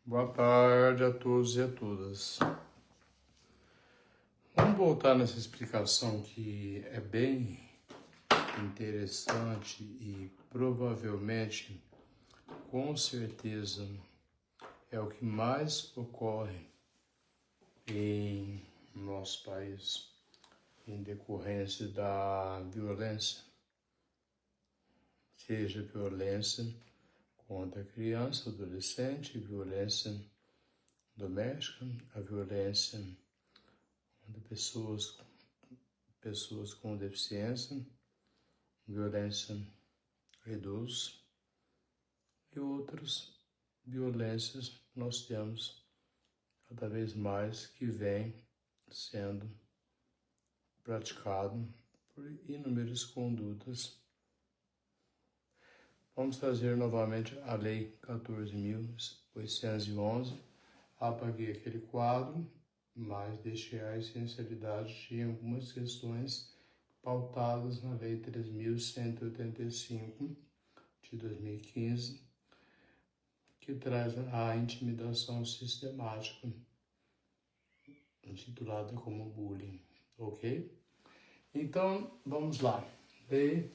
Boa tarde a todos e a todas. Vamos voltar nessa explicação que é bem interessante e provavelmente, com certeza, é o que mais ocorre em nosso país em decorrência da violência, seja violência contra a criança, adolescente, violência doméstica, a violência contra pessoas com deficiência, violência a idosos e outras violências nós temos cada vez mais que vem sendo praticado por inúmeras condutas. Vamos trazer novamente a Lei 14.811. Apaguei aquele quadro, mas deixei a essencialidade de algumas questões pautadas na Lei 3.185 de 2015, que traz a intimidação sistemática, intitulada como bullying, ok? Então, vamos lá. Lei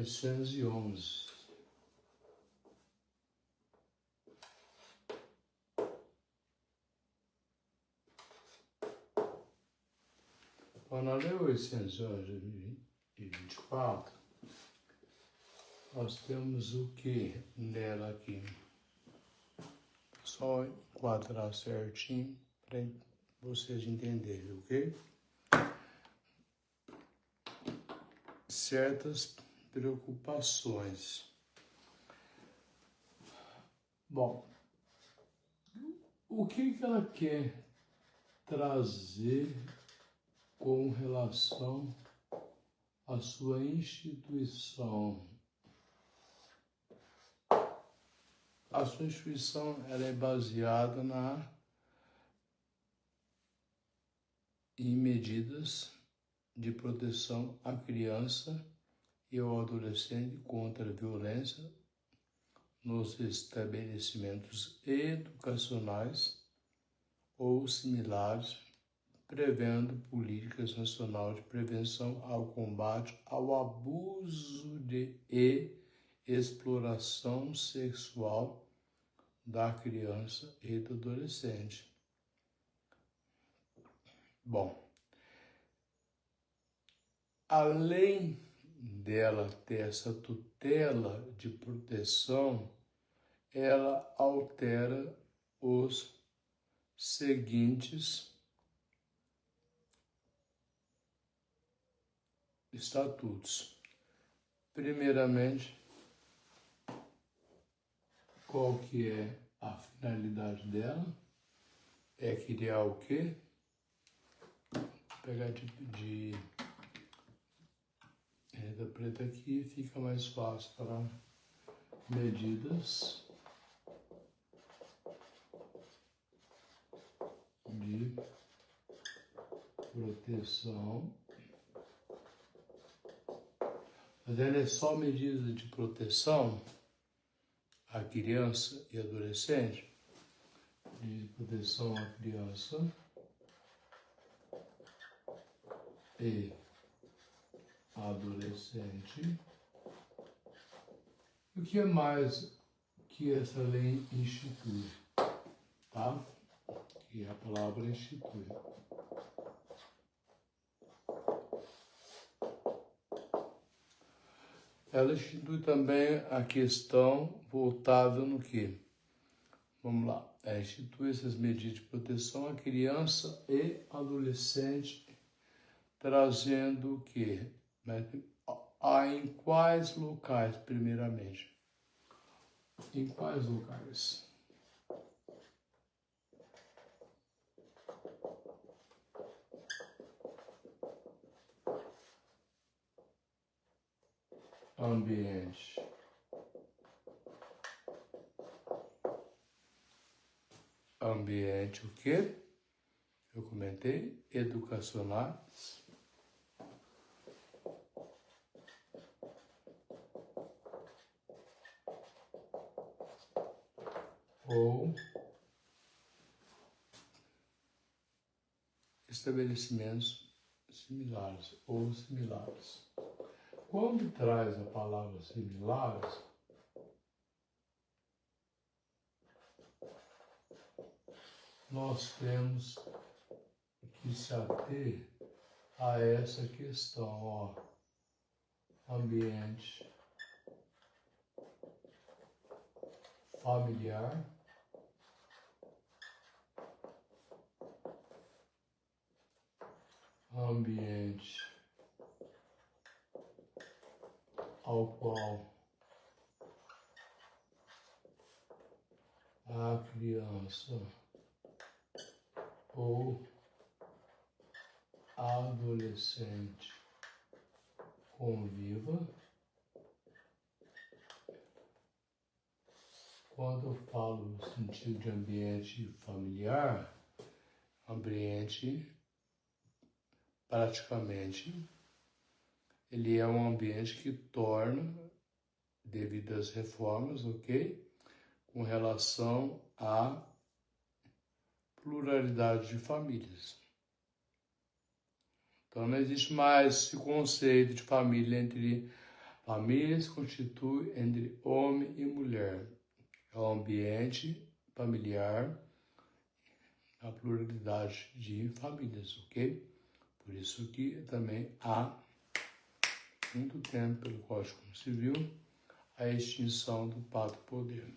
811. Na Lei 811 de 2024, nós temos o que nela aqui? Só enquadrar certinho para vocês entenderem, ok? Certas preocupações. Bom, o que ela quer trazer com relação à sua instituição? A sua instituição ela é baseada em medidas de proteção à criança e ao adolescente contra a violência nos estabelecimentos educacionais ou similares, prevendo políticas nacionais de prevenção ao combate ao abuso e exploração sexual da criança e do adolescente. Bom, além dela ter essa tutela de proteção, ela altera os seguintes estatutos. Primeiramente, qual que é a finalidade dela? É criar o quê? Vou pegar de caneta preta aqui, fica mais fácil para medidas de proteção. Mas ela é só medida de proteção à criança e adolescente, de proteção à criança e adolescente. O que é mais que essa lei institui, tá? Que a palavra institui. Ela institui também a questão voltada no quê? Vamos lá. Ela institui essas medidas de proteção à criança e adolescente, trazendo o quê? Em quais locais, primeiramente? Em quais locais? Ambiente. ambiente o quê? Eu comentei, educacionais. Ou estabelecimentos similares ou similares. Quando traz a palavra similares, nós temos que se ater a essa questão, ó, ambiente familiar, ambiente ao qual a criança ou adolescente conviva. Quando eu falo no sentido de ambiente familiar, ambiente praticamente ele é um ambiente que torna, devido às reformas, ok? Com relação à pluralidade de famílias. Então não existe mais esse conceito de família entre famílias, constitui entre homem e mulher. É o ambiente familiar, a pluralidade de famílias, ok? Por isso que também há muito tempo pelo Código Civil a extinção do pacto do poder.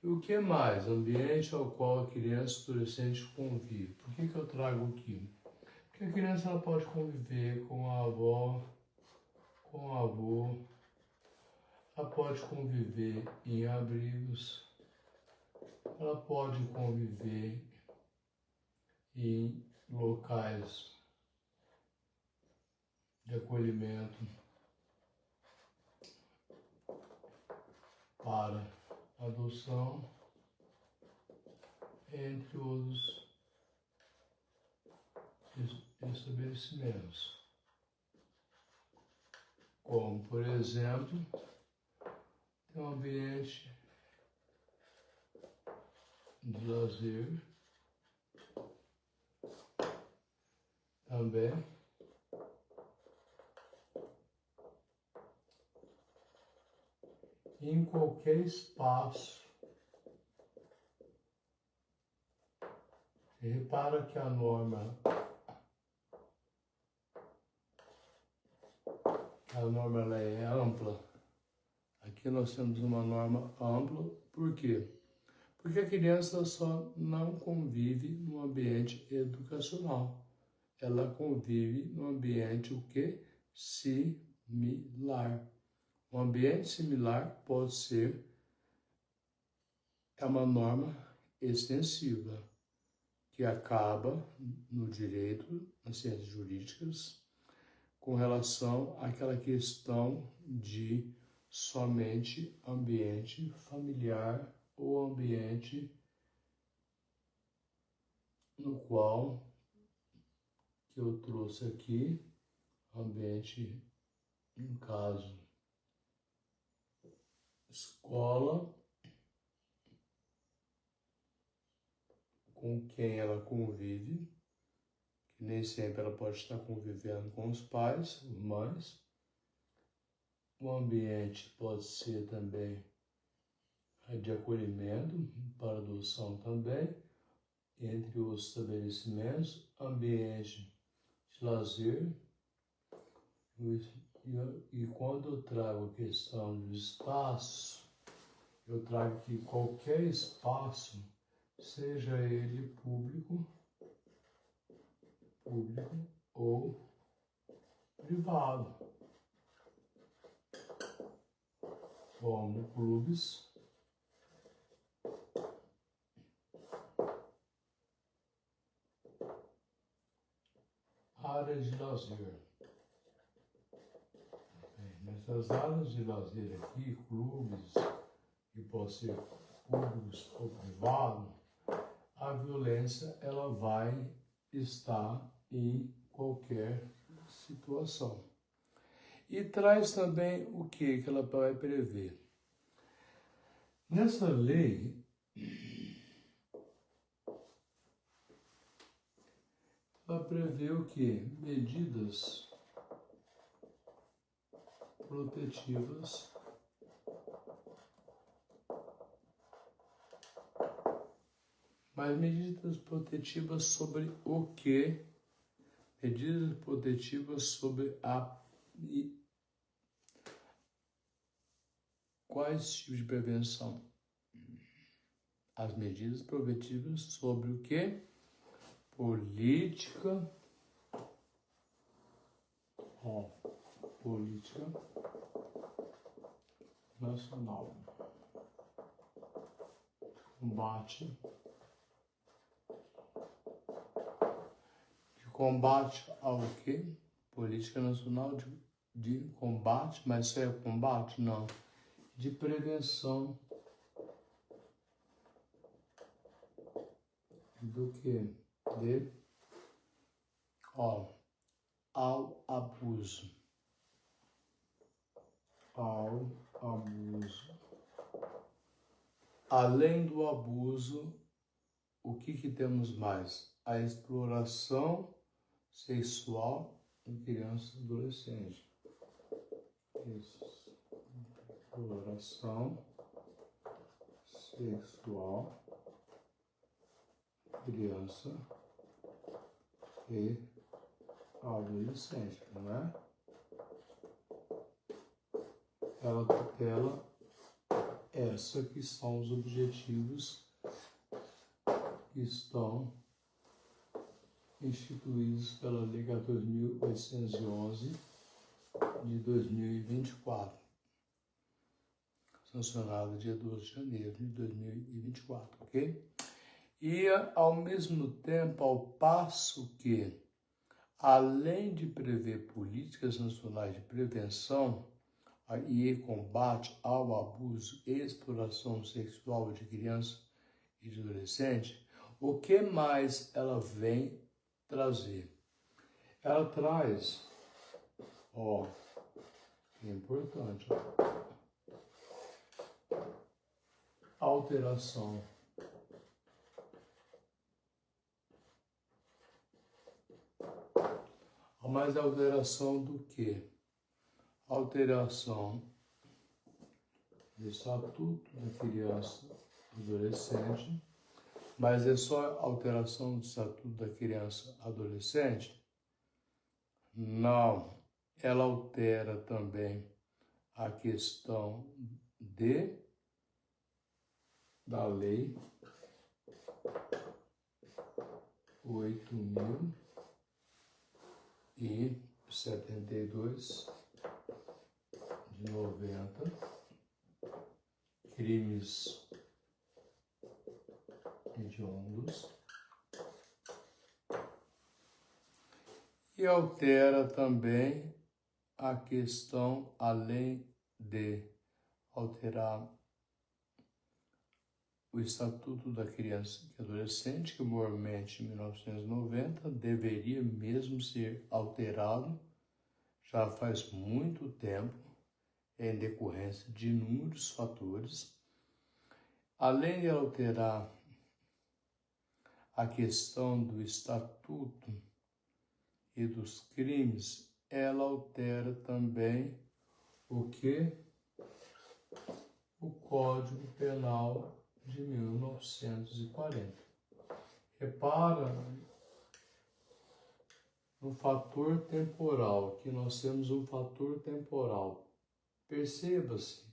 E o que mais? Ambiente ao qual a criança e o adolescente convive. Por que eu trago aqui? Porque a criança ela pode conviver com a avó, com o avô, ela pode conviver em abrigos, ela pode conviver em locais de acolhimento para adoção, entre outros estabelecimentos, como, por exemplo, tem um ambiente de lazer, também em qualquer espaço. Você repara que a norma ela é ampla. Aqui nós temos uma norma ampla, por quê? Porque a criança só não convive no ambiente educacional. Ela convive no ambiente o quê? Similar. Um ambiente similar pode ser uma norma extensiva, que acaba no direito, nas ciências jurídicas, com relação àquela questão de somente ambiente familiar ou ambiente no qual que eu trouxe aqui, ambiente, no caso, escola, com quem ela convive, que nem sempre ela pode estar convivendo com os pais, os mães. O ambiente pode ser também de acolhimento, para adoção também, entre os estabelecimentos, ambiente de lazer. E quando eu trago a questão do espaço, eu trago que qualquer espaço, seja ele público ou privado, como clubes, áreas de lazer. Nessas áreas de lazer aqui, clubes, que podem ser públicos ou privados, a violência ela vai estar em qualquer situação. E traz também o que ela vai prever. Nessa lei, ela prevê o que? Medidas protetivas mas medidas protetivas sobre o quê? Medidas protetivas sobre quais tipos de prevenção? As medidas protetivas sobre o quê? Política nacional. Combate ao quê? Política nacional de combate, mas isso é combate? Não. De prevenção do que? Ao abuso. Além do abuso, o que temos mais? A exploração sexual em criança e adolescente. Exploração sexual, criança e adolescente, não é? Ela tutela essa que são os objetivos que estão instituídos pela Lei 14.811 de 2024, sancionada dia 12 de janeiro de 2024, ok? E, ao mesmo tempo, ao passo que, além de prever políticas nacionais de prevenção e combate ao abuso e exploração sexual de criança e de adolescente, o que mais ela vem trazer? Ela traz, é importante, alteração mas alteração do quê? Alteração do Estatuto da Criança e Adolescente, mas é só alteração do Estatuto da Criança e Adolescente? Não, ela altera também a questão da Lei 8.072 de 90, crimes hediondos, e altera também a questão, além de alterar o Estatuto da Criança e Adolescente, que mormente em 1990 deveria mesmo ser alterado, já faz muito tempo, em decorrência de inúmeros fatores. Além de alterar a questão do Estatuto e dos crimes, ela altera também o que? O Código Penal de 1940. Repara no fator temporal, que nós temos um fator temporal. Perceba-se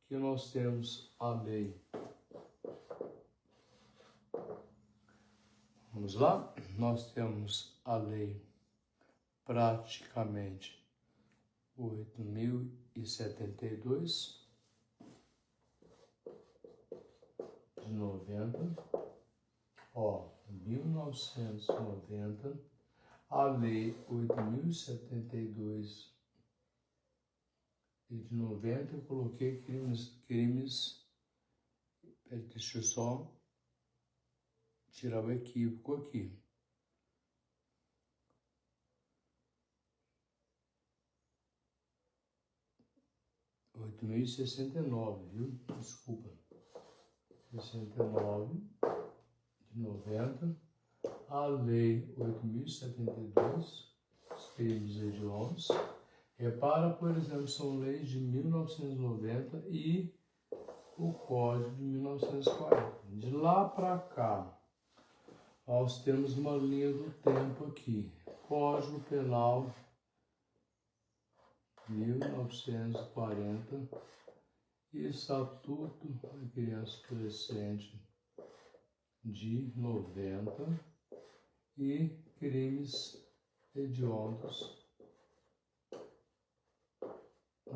que nós temos a lei. Vamos lá? Nós temos a lei praticamente 8.072 de 90, 1990, a lei 8.072 de 90, eu coloquei crimes, deixa eu só tirar o equívoco aqui. R$8.069, viu? Desculpa. 69 de 90. A Lei 8.072, os crimes hediondos. Repara, por exemplo, são leis de 1990 e o Código de 1940. De lá para cá, nós temos uma linha do tempo aqui. Código Penal 1940 e Estatuto da Criança e Adolescente de 90 e crimes hediondos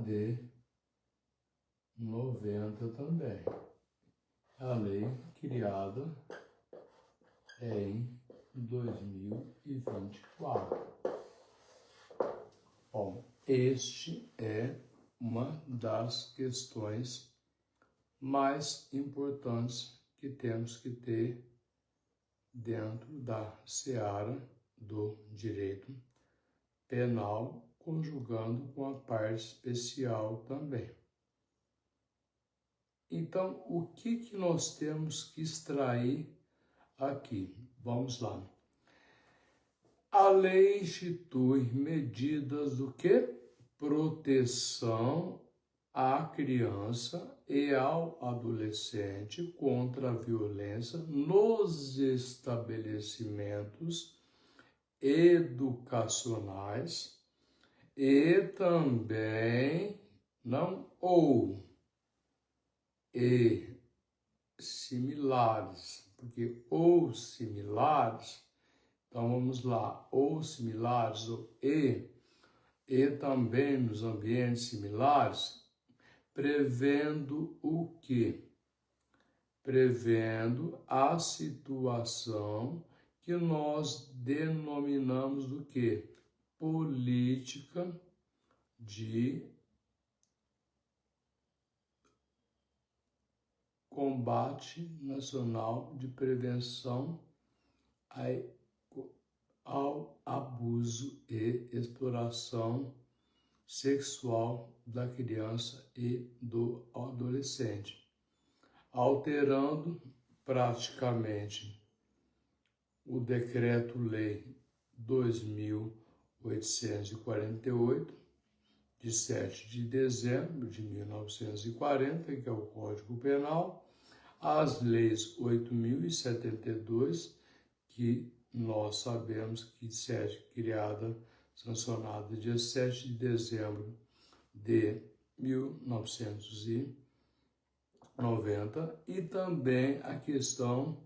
de 90 também. A lei criada em 2024. Bom, este é uma das questões mais importantes que temos que ter dentro da seara do direito penal, conjugando com a parte especial também. Então, o que nós temos que extrair aqui? Vamos lá. A lei institui medidas do que? Proteção à criança e ao adolescente contra a violência nos estabelecimentos educacionais e também, e similares, porque ou similares, então vamos lá, ou similares, ou e também nos ambientes similares, prevendo o quê? Prevendo a situação que nós denominamos do quê? Política de combate nacional de prevenção ao abuso e exploração sexual da criança e do adolescente, alterando praticamente o Decreto-Lei 2.848, de 7 de dezembro de 1940, que é o Código Penal, as leis 8.072, que nós sabemos que criada, sancionada dia 7 de dezembro de 1990, e também a questão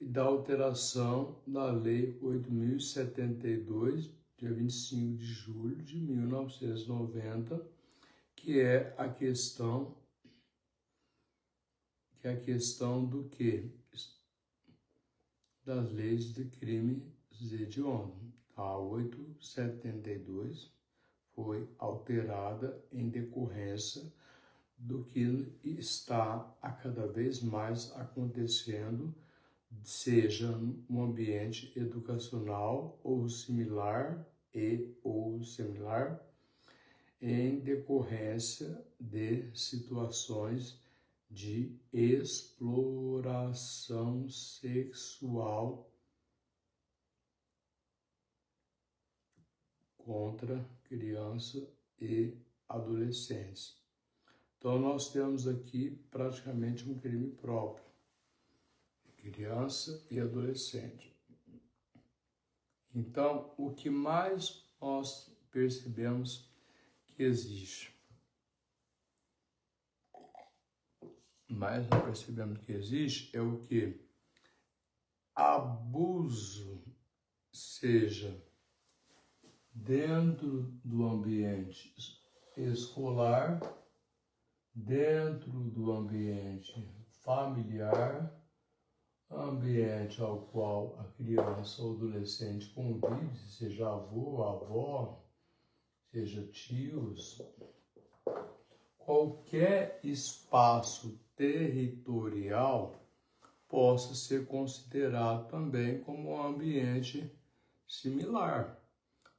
da alteração da lei 8.072, dia 25 de julho de 1990, que é a questão do quê? Das leis de crimes hediondos. A 872 foi alterada em decorrência do que está a cada vez mais acontecendo, seja no ambiente educacional ou similar em decorrência de situações de exploração sexual contra criança e adolescentes. Então, nós temos aqui praticamente um crime próprio, criança e adolescente. Então, o que mais nós percebemos que existe? É o que? Abuso, seja dentro do ambiente escolar, dentro do ambiente familiar, ambiente ao qual a criança ou adolescente convive, seja avô, avó, seja tios, qualquer espaço territorial possa ser considerado também como um ambiente similar,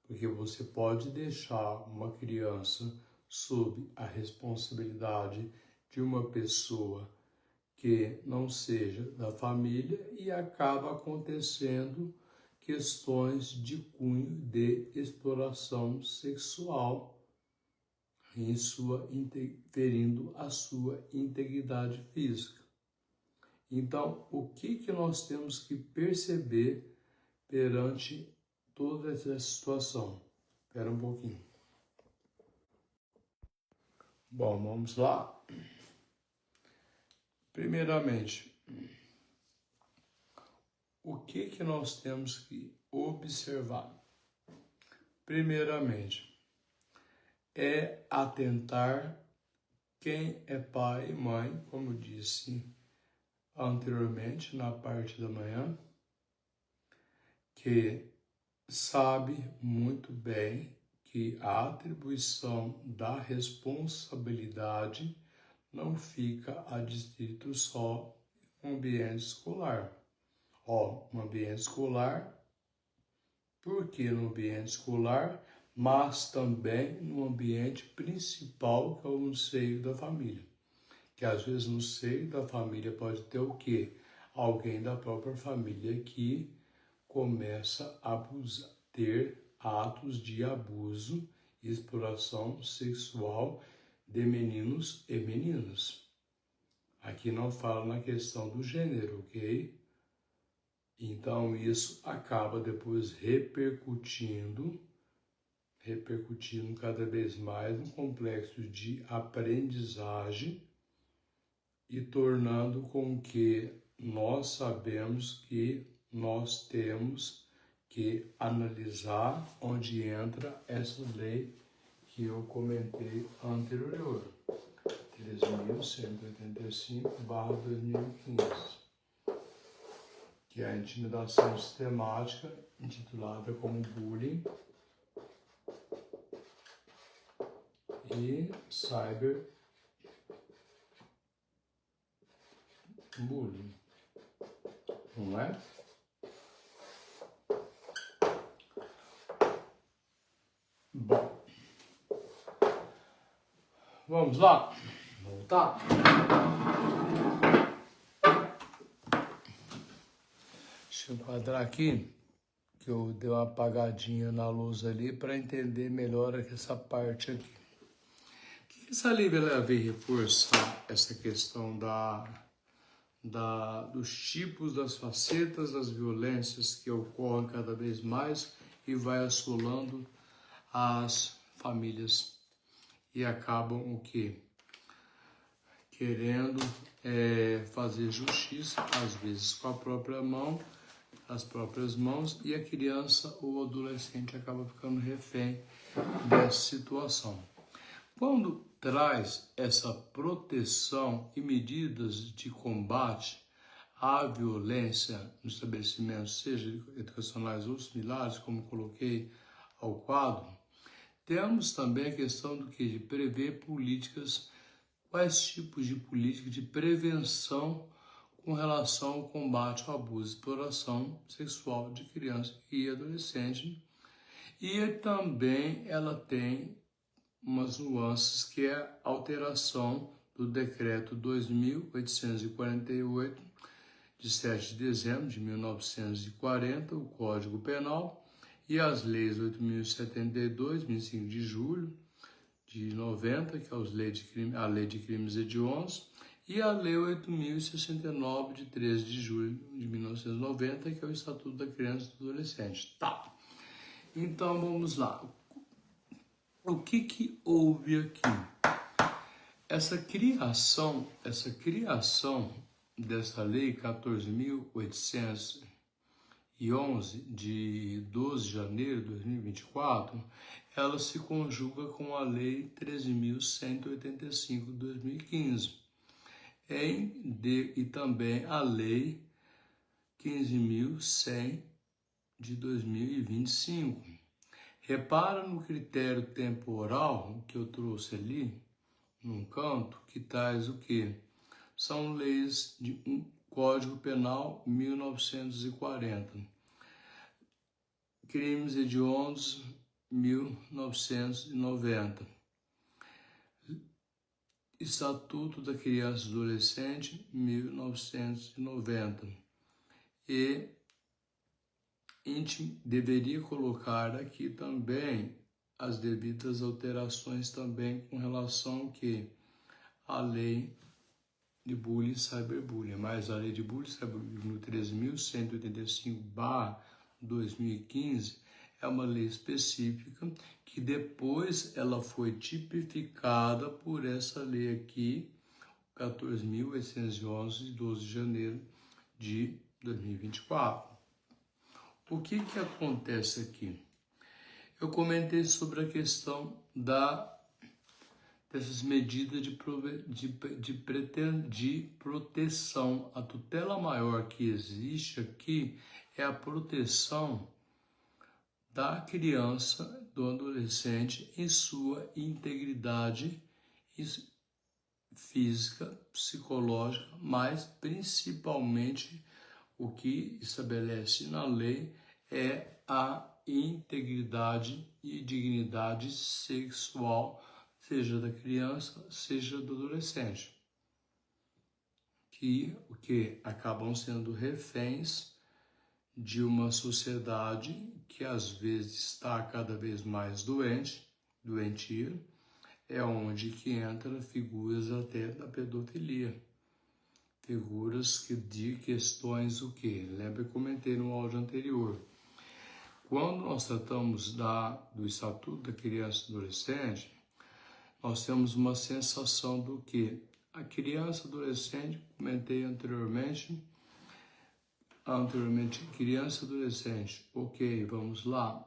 porque você pode deixar uma criança sob a responsabilidade de uma pessoa que não seja da família e acaba acontecendo questões de cunho de exploração sexual ferindo a sua integridade física. Então, o que nós temos que perceber perante toda essa situação? Espera um pouquinho. Bom, vamos lá. Primeiramente, o que nós temos que observar? Primeiramente, é atentar quem é pai e mãe, como disse anteriormente na parte da manhã, que sabe muito bem que a atribuição da responsabilidade não fica adstrito só no ambiente escolar. No ambiente escolar, por que no ambiente escolar, mas também no ambiente principal, que é o seio da família. Que às vezes no seio da família pode ter o quê? Alguém da própria família que começa a ter atos de abuso e exploração sexual de meninos e meninas. Aqui não falo na questão do gênero, ok? Então isso acaba depois repercutindo cada vez mais no complexo de aprendizagem e tornando com que nós sabemos que nós temos que analisar onde entra essa lei que eu comentei anterior, 13.185/2015, que é a intimidação sistemática, intitulada como bullying e cyberbullying, não é? Bom, vamos lá, voltar. Deixa eu enquadrar aqui, que eu dei uma apagadinha na luz ali para entender melhor essa parte aqui. O que essa lei veio reforçar essa questão dos tipos, das facetas, das violências que ocorrem cada vez mais e vai assolando as famílias e acabam o quê? Querendo fazer justiça, às vezes com a própria mão, as próprias mãos, e a criança ou adolescente acaba ficando refém dessa situação. Quando traz essa proteção e medidas de combate à violência nos estabelecimentos, seja educacionais ou similares, como coloquei ao quadro, temos também a questão do que? De prever políticas, quais tipos de política de prevenção com relação ao combate ao abuso e exploração sexual de criança e adolescente. E também ela tem umas nuances, que é a alteração do decreto 2.848, de 7 de dezembro de 1940, o Código Penal, e as leis 8.072, 25 de julho de 90, que é a Lei de Crimes Hediondos, e a Lei 8.069, de 13 de julho de 1990, que é o Estatuto da Criança e do Adolescente. Tá, então vamos lá. O que houve aqui? Essa criação dessa Lei 14.811, de 12 de janeiro de 2024, ela se conjuga com a Lei 13.185 de 2015, e também a Lei 15.100 de 2025. Repara no critério temporal que eu trouxe ali, num canto, que traz o quê? São leis Código Penal 1940. Crimes hediondos 1990. Estatuto da Criança e Adolescente 1990. E deveria colocar aqui também as devidas alterações também com relação que a lei de bullying e cyberbullying, mas a lei de bullying e cyberbullying 13.185/2015 é uma lei específica que depois ela foi tipificada por essa lei aqui, 14.811, de 12 de janeiro de 2024. O que acontece aqui? Eu comentei sobre a questão dessas medidas de proteção. A tutela maior que existe aqui é a proteção da criança, do adolescente, em sua integridade física, psicológica, mas principalmente o que estabelece na lei é a integridade e dignidade sexual, seja da criança, seja do adolescente, que acabam sendo reféns de uma sociedade que às vezes está cada vez mais doentia, é onde que entra figuras até da pedofilia, figuras de questões o que? Lembra que eu comentei no áudio anterior. Quando nós tratamos do Estatuto da Criança e Adolescente, nós temos uma sensação do que a criança e adolescente, comentei anteriormente, criança e adolescente, ok, vamos lá.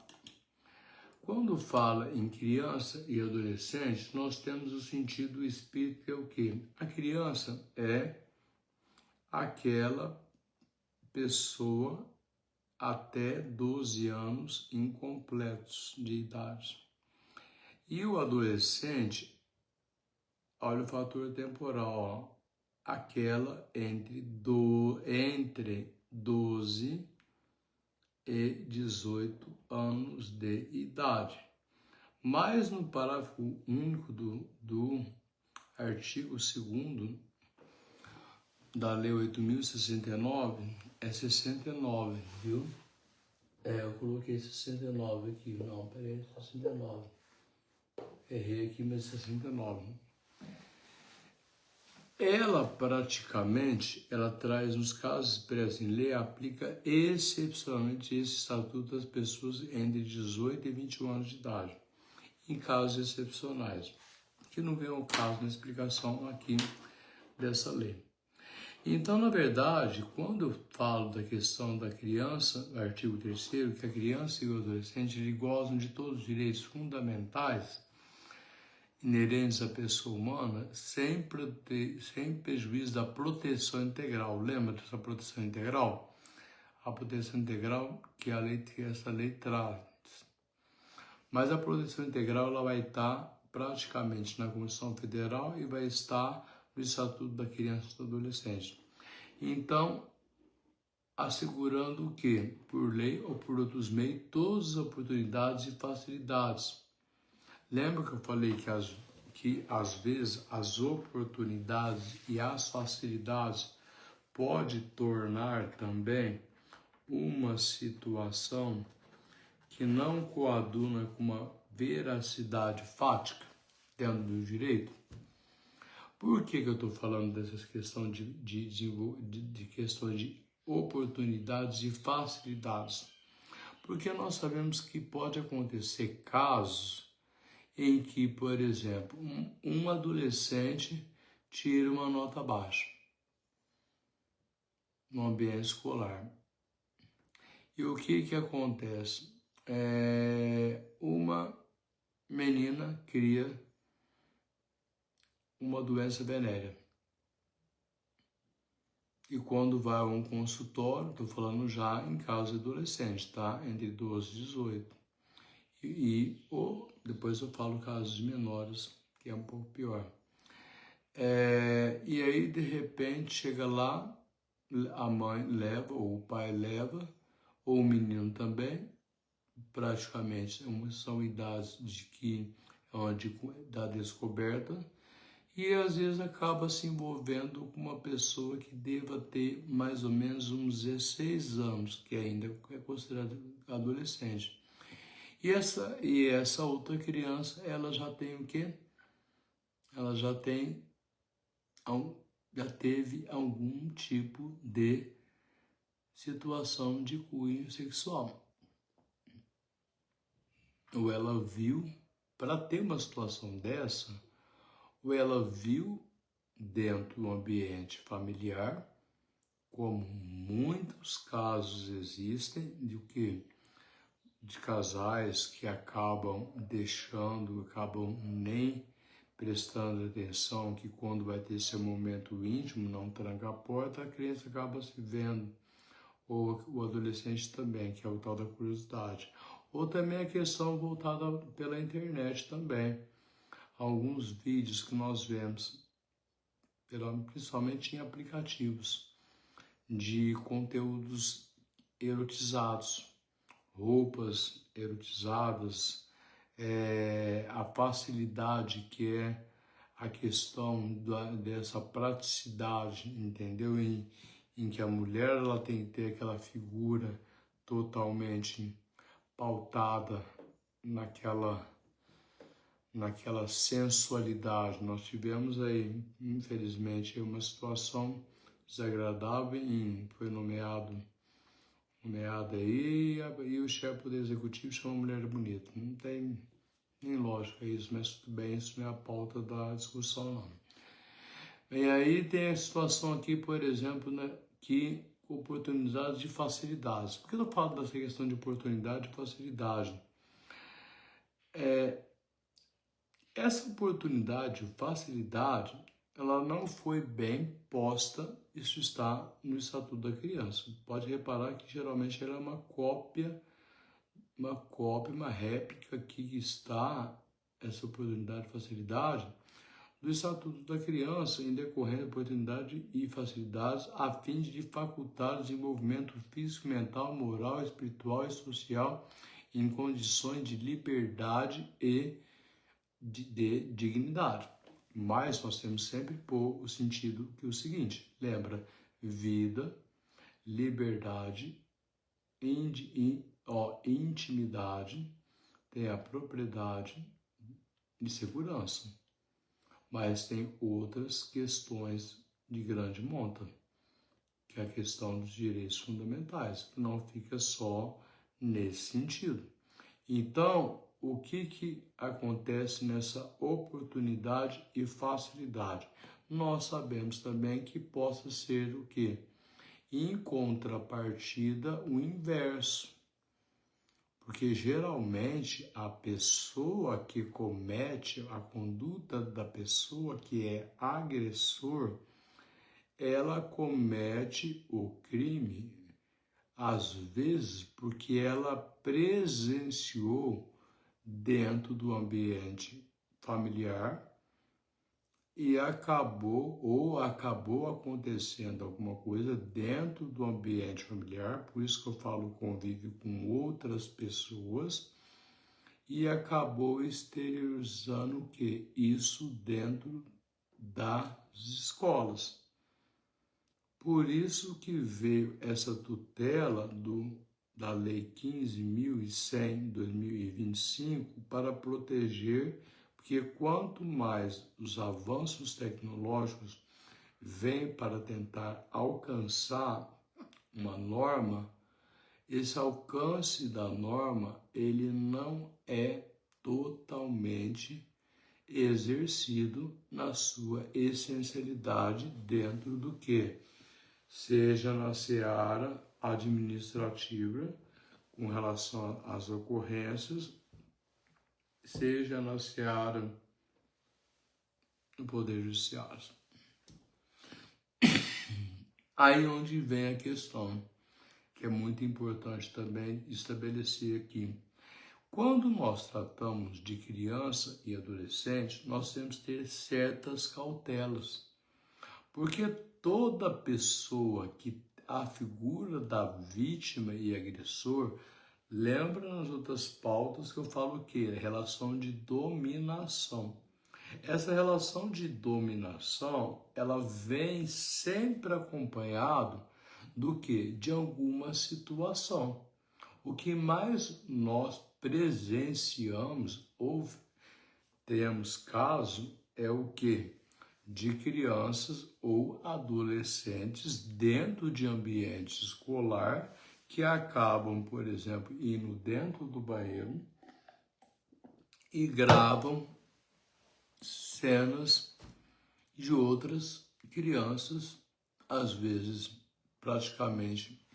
Quando fala em criança e adolescente, nós temos o sentido do espírito que é o quê? A criança é aquela pessoa até 12 anos incompletos de idade. E o adolescente, olha o fator temporal, ó, aquela entre 12 e 18 anos de idade. Mas no parágrafo único do artigo 2º da Lei 8.069, é 69, viu? Eu coloquei 69 aqui, não, peraí, 69. Errei aqui, mas 69. Ela praticamente, ela traz nos casos expressos em lei, aplica excepcionalmente esse estatuto às pessoas entre 18 e 21 anos de idade, em casos excepcionais, que não vem ao caso na explicação aqui dessa lei. Então, na verdade, quando eu falo da questão da criança, no artigo 3º, que a criança e o adolescente gozam de todos os direitos fundamentais inerentes à pessoa humana, sem prejuízo da proteção integral. Lembra dessa proteção integral? A proteção integral que essa lei traz. Mas a proteção integral ela vai estar praticamente na Constituição Federal e vai estar no Estatuto da Criança e do Adolescente. Então, assegurando o quê? Por lei ou por outros meios, todas as oportunidades e facilidades. Lembra que eu falei que às vezes as oportunidades e as facilidades pode tornar também uma situação que não coaduna com uma veracidade fática dentro do direito? Por que eu estou falando dessas questões de questões de oportunidades e facilidades? Porque nós sabemos que pode acontecer casos em que, por exemplo, um adolescente tira uma nota baixa no ambiente escolar. E o que acontece? Uma menina cria uma doença venérea. E quando vai a um consultório, estou falando já em casos adolescentes, tá? Entre 12 e 18. Ou depois eu falo casos menores, que é um pouco pior. E aí, de repente, chega lá a mãe leva, ou o pai leva, ou o menino também, praticamente são idades de que é uma da descoberta, e às vezes acaba se envolvendo com uma pessoa que deva ter mais ou menos uns 16 anos, que ainda é considerada adolescente. E essa outra criança, ela já tem o quê? Ela já teve algum tipo de situação de cunho sexual. Ou ela viu, para ter uma situação dessa, ou ela viu dentro do ambiente familiar, como muitos casos existem, de casais que acabam nem prestando atenção, que quando vai ter esse momento íntimo, não tranca a porta, a criança acaba se vendo, ou o adolescente também, que é o tal da curiosidade. Ou também a questão voltada pela internet também. Alguns vídeos que nós vemos, principalmente em aplicativos, de conteúdos erotizados, roupas erotizadas, a facilidade que é a questão dessa praticidade, entendeu? Em que a mulher ela tem que ter aquela figura totalmente pautada naquela sensualidade. Nós tivemos aí, infelizmente, uma situação desagradável foi nomeado aí, e o chefe do executivo chama a mulher bonita. Não tem nem lógica isso, mas tudo bem, isso não é a pauta da discussão, não. E aí tem a situação aqui, por exemplo, né, que oportunidades de facilidades. Por que eu falo dessa questão de oportunidade e facilidade? Essa oportunidade, facilidade, ela não foi bem posta, isso está no Estatuto da Criança. Pode reparar que geralmente ela é uma cópia, uma réplica que está, essa oportunidade e facilidade, do Estatuto da Criança, em decorrência de oportunidade e facilidades, a fim de facultar o desenvolvimento físico, mental, moral, espiritual e social em condições de liberdade e de dignidade. Mas nós temos sempre por o sentido que é o seguinte, lembra, vida, liberdade, intimidade, tem a propriedade e segurança. Mas tem outras questões de grande monta, que é a questão dos direitos fundamentais, que não fica só nesse sentido. Então, o que acontece nessa oportunidade e facilidade? Nós sabemos também que possa ser o quê? Em contrapartida, o inverso. Porque geralmente a pessoa que comete a conduta da pessoa que é agressor, ela comete o crime, às vezes, porque ela presenciou dentro do ambiente familiar e acabou acontecendo alguma coisa dentro do ambiente familiar, por isso que eu falo convívio com outras pessoas, e acabou exteriorizando o que? Isso dentro das escolas. Por isso que veio essa tutela da Lei 15.100, 2025, para proteger, porque quanto mais os avanços tecnológicos vêm para tentar alcançar uma norma, esse alcance da norma, ele não é totalmente exercido na sua essencialidade dentro do que? Seja na seara administrativa, com relação às ocorrências, seja na seara do Poder Judiciário. Aí onde vem a questão, que é muito importante também estabelecer aqui. Quando nós tratamos de criança e adolescente, nós temos que ter certas cautelas, porque toda pessoa que a figura da vítima e agressor lembra nas outras pautas que eu falo o quê? Relação de dominação. Essa relação de dominação, ela vem sempre acompanhado do que? De alguma situação. O que mais nós presenciamos ou temos caso é o que? De crianças ou adolescentes dentro de ambiente escolar que acabam, por exemplo, indo dentro do banheiro e gravam cenas de outras crianças, às vezes praticamente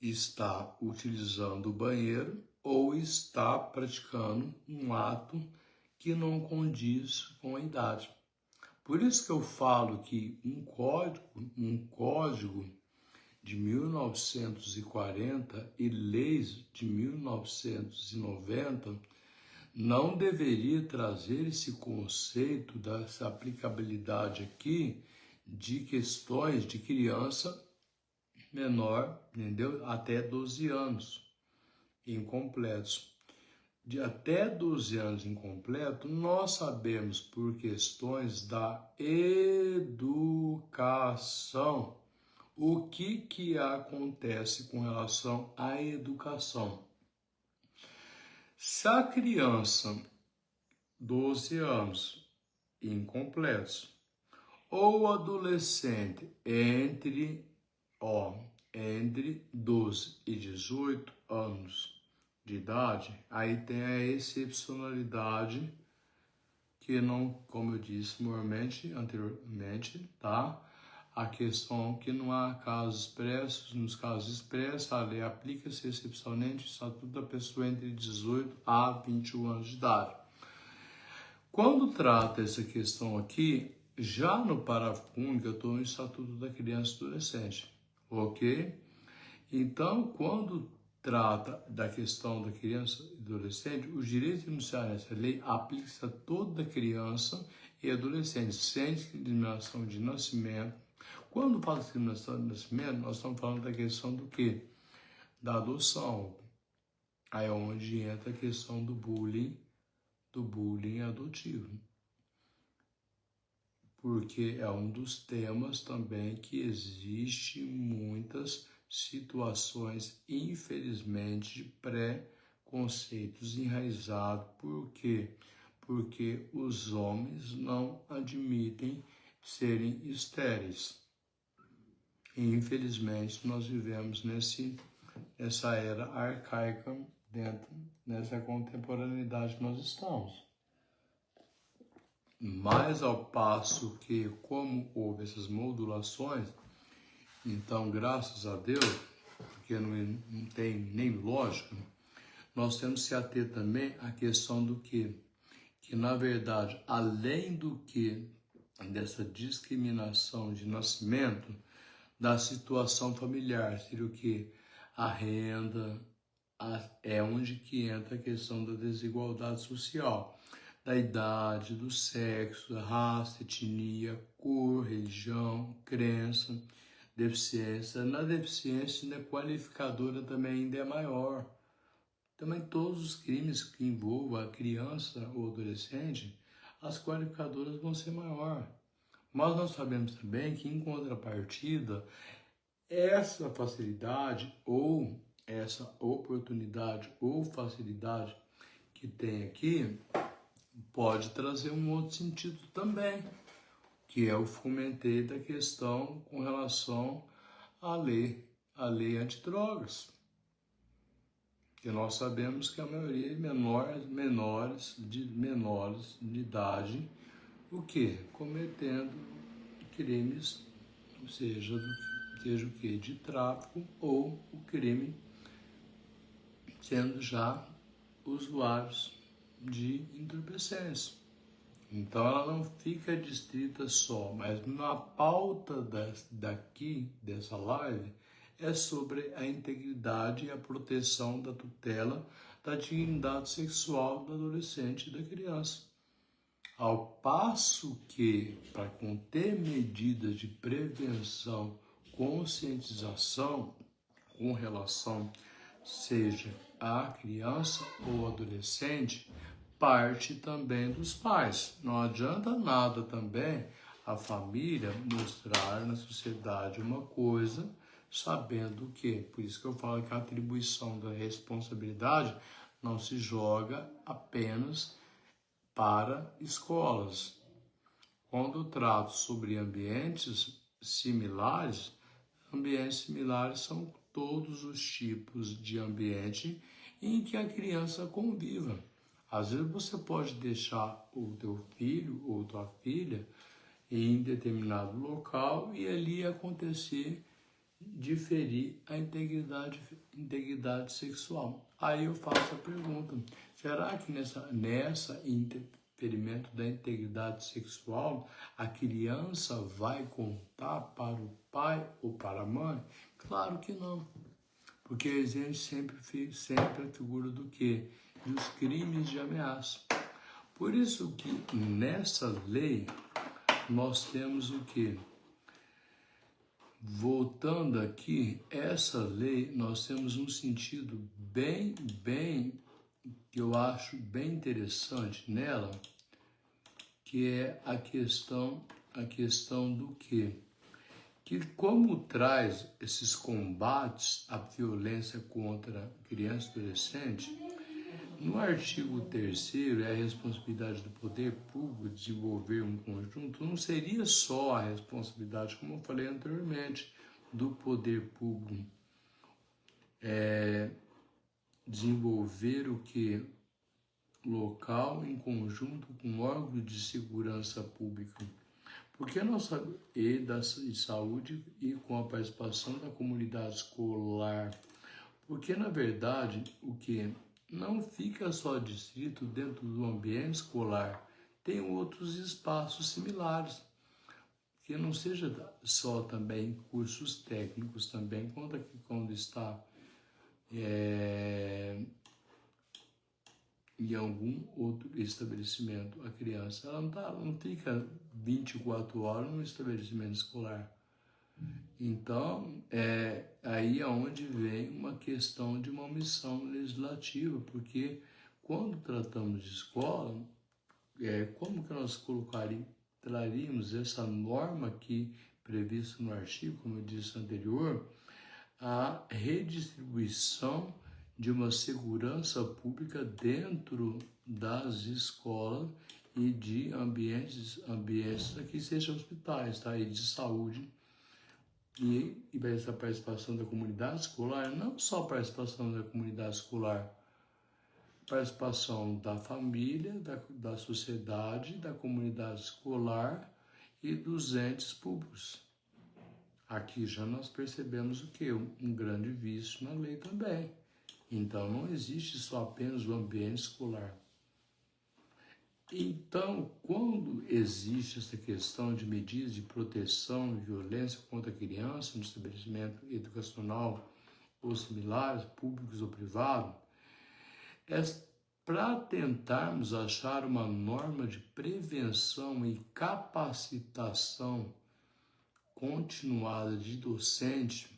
está utilizando o banheiro ou está praticando um ato que não condiz com a idade. Por isso que eu falo que um código de 1940 e leis de 1990 não deveria trazer esse conceito dessa aplicabilidade aqui de questões de criança menor, entendeu? Até 12 anos incompletos. De até 12 anos incompleto, nós sabemos por questões da educação o que acontece com relação à educação. Se a criança, 12 anos incompletos, ou adolescente entre 12 e 18 anos de idade, aí tem a excepcionalidade que não, como eu disse anteriormente, tá? A questão que não há casos expressos, nos casos expressos, a lei aplica-se excepcionalmente ao estatuto da pessoa entre 18 a 21 anos de idade. Quando trata essa questão aqui, já no parágrafo único, eu estou no Estatuto da Criança e Adolescente, ok? Então, quando trata da questão da criança e adolescente, os direitos enunciados nessa lei aplicam-se a toda criança e adolescente, sem discriminação de nascimento. Quando fala de discriminação de nascimento, nós estamos falando da questão do quê? Da adoção. Aí é onde entra a questão do bullying adotivo. Porque é um dos temas também que existe muitas situações, infelizmente, de preconceitos enraizados. Por quê? Porque os homens não admitem serem estéreis. E, infelizmente, nós vivemos nessa era arcaica, nessa contemporaneidade que nós estamos. Mas ao passo que, como houve essas modulações, então, graças a Deus, porque não tem nem lógica, nós temos que se ater também à questão do que na verdade, além do que dessa discriminação de nascimento, da situação familiar, seria o que? A renda, é onde que entra a questão da desigualdade social, da idade, do sexo, raça, etnia, cor, religião, crença, deficiência. Na deficiência, a qualificadora também ainda é maior. Também todos os crimes que envolvam a criança ou adolescente, as qualificadoras vão ser maior. Mas nós sabemos também que, em contrapartida, essa facilidade ou essa oportunidade ou facilidade que tem aqui pode trazer um outro sentido também, que é o fomenteio da questão com relação à lei antidrogas. Que nós sabemos que a maioria é menores de idade, o que? Cometendo crimes, seja o que? De tráfico ou o crime sendo já usuários de entorpecentes. Então ela não fica distrita só, mas na pauta dessa live é sobre a integridade e a proteção da tutela da dignidade sexual do adolescente e da criança. Ao passo que, para conter medidas de prevenção conscientização com relação, seja a criança ou adolescente, parte também dos pais. Não adianta nada também a família mostrar na sociedade uma coisa sabendo o quê? Por isso que eu falo que a atribuição da responsabilidade não se joga apenas para escolas. Quando eu trato sobre ambientes similares são todos os tipos de ambiente em que a criança conviva. Às vezes você pode deixar o teu filho ou tua filha em determinado local e ali acontecer diferir a integridade sexual. Aí eu faço a pergunta, será que nessa interferimento da integridade sexual, a criança vai contar para o pai ou para a mãe? Claro que não, porque a gente sempre a figura do quê? Dos crimes de ameaça. Por isso que nessa lei nós temos o quê? Voltando aqui, essa lei, nós temos um sentido bem, que eu acho bem interessante nela, que é a questão do quê? Que como traz esses combates à violência contra criança e adolescente, no artigo 3º, é a responsabilidade do poder público desenvolver um conjunto, não seria só a responsabilidade, como eu falei anteriormente, do poder público desenvolver o que? Local em conjunto com órgãos de segurança pública. Porque a nossa e da saúde e com a participação da comunidade escolar. Porque, na verdade, o que não fica só distrito dentro do ambiente escolar, tem outros espaços similares, que não seja só também cursos técnicos também, quando está em algum outro estabelecimento, a criança, ela não fica 24 horas no estabelecimento escolar. Então, aí é onde vem uma questão de uma omissão legislativa, porque quando tratamos de escola, como que nós traríamos essa norma aqui prevista no artigo, como eu disse anterior, a redistribuição de uma segurança pública dentro das escolas e de ambientes que sejam hospitais, tá? E de saúde. E essa participação da comunidade escolar, não só a participação da comunidade escolar, participação da família, da sociedade, da comunidade escolar e dos entes públicos. Aqui já nós percebemos o que? Um grande vício na lei também. Então não existe só apenas o ambiente escolar. Então, quando existe essa questão de medidas de proteção e violência contra a criança no estabelecimento educacional ou similares, públicos ou privados, é para tentarmos achar uma norma de prevenção e capacitação continuada de docente,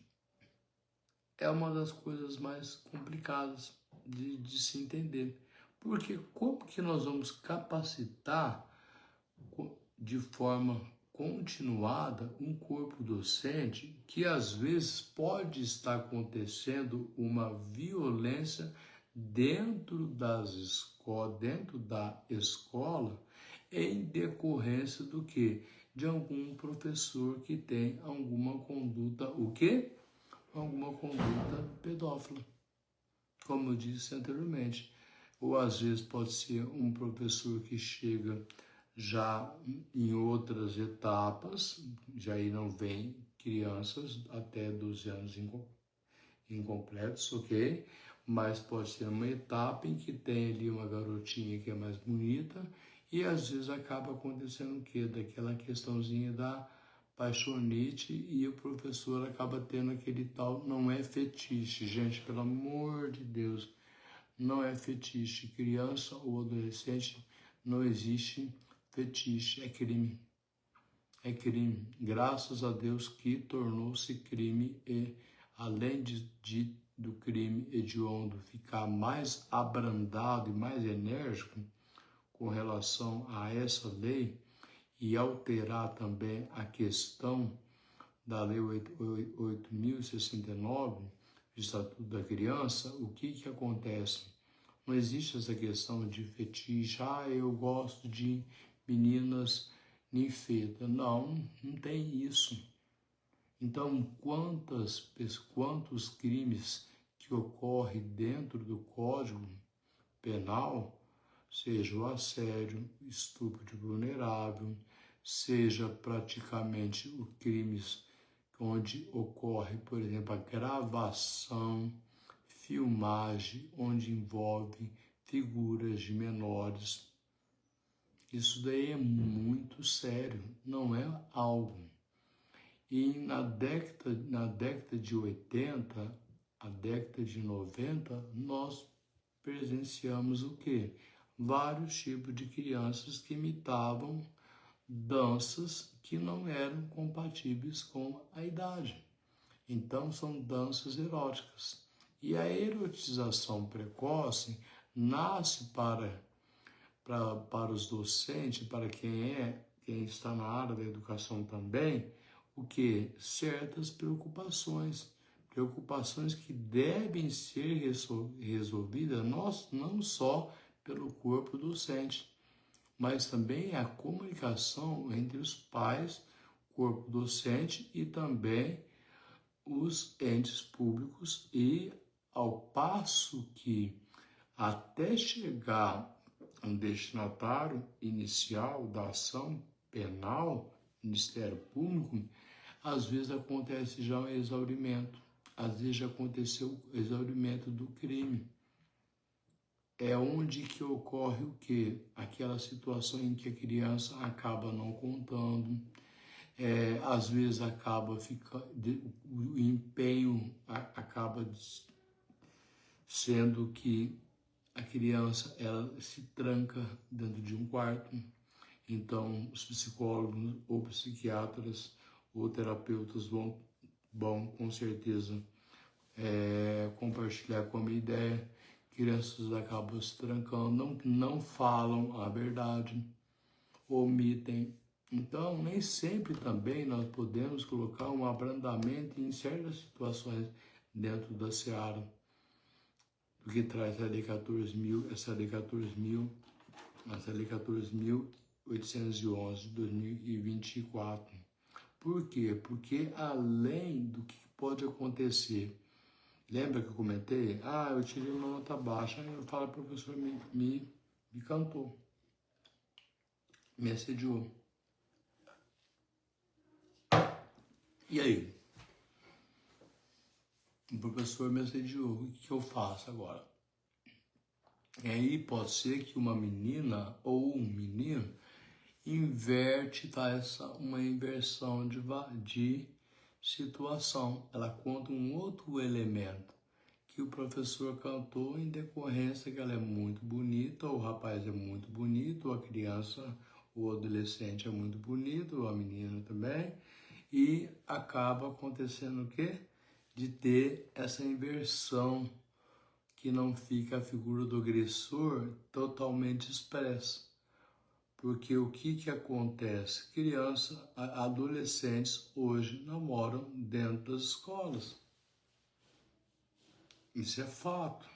é uma das coisas mais complicadas de se entender. Porque como que nós vamos capacitar de forma continuada um corpo docente que às vezes pode estar acontecendo uma violência dentro da escola em decorrência do quê? De algum professor que tem alguma conduta, o quê? Alguma conduta pedófila, como eu disse anteriormente. Ou às vezes pode ser um professor que chega já em outras etapas, já aí não vem crianças até 12 anos incompletos, ok? Mas pode ser uma etapa em que tem ali uma garotinha que é mais bonita e às vezes acaba acontecendo o quê? Daquela questãozinha da paixonite e o professor acaba tendo aquele tal, não é fetiche, gente, pelo amor de Deus, não é fetiche, criança ou adolescente não existe fetiche, é crime. é crime. Graças a Deus que tornou-se crime e, além do crime hediondo ficar mais abrandado e mais enérgico com relação a essa lei e alterar também a questão da Lei 8.069, Estatuto da Criança, o que acontece? Não existe essa questão de fetiche, eu gosto de meninas ninfetas. Não tem isso. Então, quantos crimes que ocorrem dentro do Código Penal, seja o assédio, estupro de vulnerável, seja praticamente os crimes onde ocorre, por exemplo, a gravação, filmagem, onde envolve figuras de menores. Isso daí é muito sério, não é algo. E na década de 80, a década de 90, nós presenciamos o quê? Vários tipos de crianças que imitavam danças que não eram compatíveis com a idade. Então, são danças eróticas. E a erotização precoce nasce para os docentes, para quem está na área da educação também, o que? Certas preocupações que devem ser resolvidas não só pelo corpo docente, mas também a comunicação entre os pais, corpo docente e também os entes públicos, e ao passo que até chegar um destinatário inicial da ação penal, Ministério Público, às vezes acontece já um exaurimento, às vezes já aconteceu o exaurimento do crime. É onde que ocorre o quê? Aquela situação em que a criança acaba não contando, às vezes acaba ficando, o empenho acaba sendo que a criança ela se tranca dentro de um quarto. Então, os psicólogos ou psiquiatras ou terapeutas vão com certeza compartilhar com a minha ideia. Crianças acabam se trancando, não falam a verdade, omitem. Então, nem sempre também nós podemos colocar um abrandamento em certas situações dentro da seara do que traz a Lei 14.811 de 2024. Por quê? Porque além do que pode acontecer, lembra que eu comentei? Eu tirei uma nota baixa, eu falo, o professor me cantou, me assediou. E aí? O professor me assediou, o que eu faço agora? E aí pode ser que uma menina ou um menino inverte, uma inversão de situação. Ela conta um outro elemento que o professor cantou em decorrência que ela é muito bonita, ou o rapaz é muito bonito, ou a criança, o adolescente é muito bonito, ou a menina também, e acaba acontecendo o quê? De ter essa inversão que não fica a figura do agressor totalmente expressa. Porque o que acontece? Crianças, adolescentes hoje namoram dentro das escolas. Isso é fato.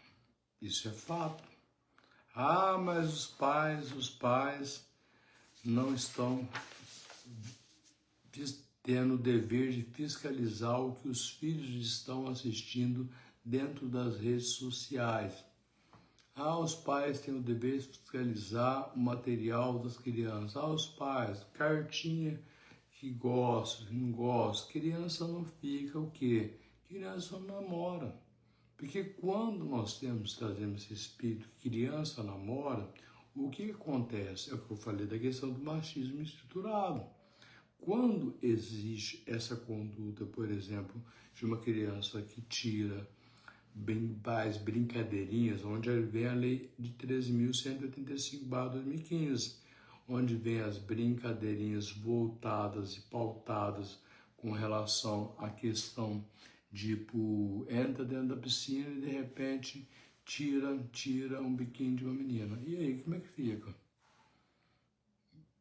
Mas os pais não estão tendo o dever de fiscalizar o que os filhos estão assistindo dentro das redes sociais. Os pais têm o dever de fiscalizar o material das crianças. Os pais, cartinha que gosta, que não gosta. Criança não fica o quê? Criança não namora. Porque quando nós trazemos esse espírito, criança namora, o que acontece? É o que eu falei da questão do machismo estruturado. Quando existe essa conduta, por exemplo, de uma criança que tira mais brincadeirinhas, onde vem a lei de 13.185/2015, onde vem as brincadeirinhas voltadas e pautadas com relação à questão de, tipo, entra dentro da piscina e de repente tira um biquíni de uma menina. E aí, como é que fica?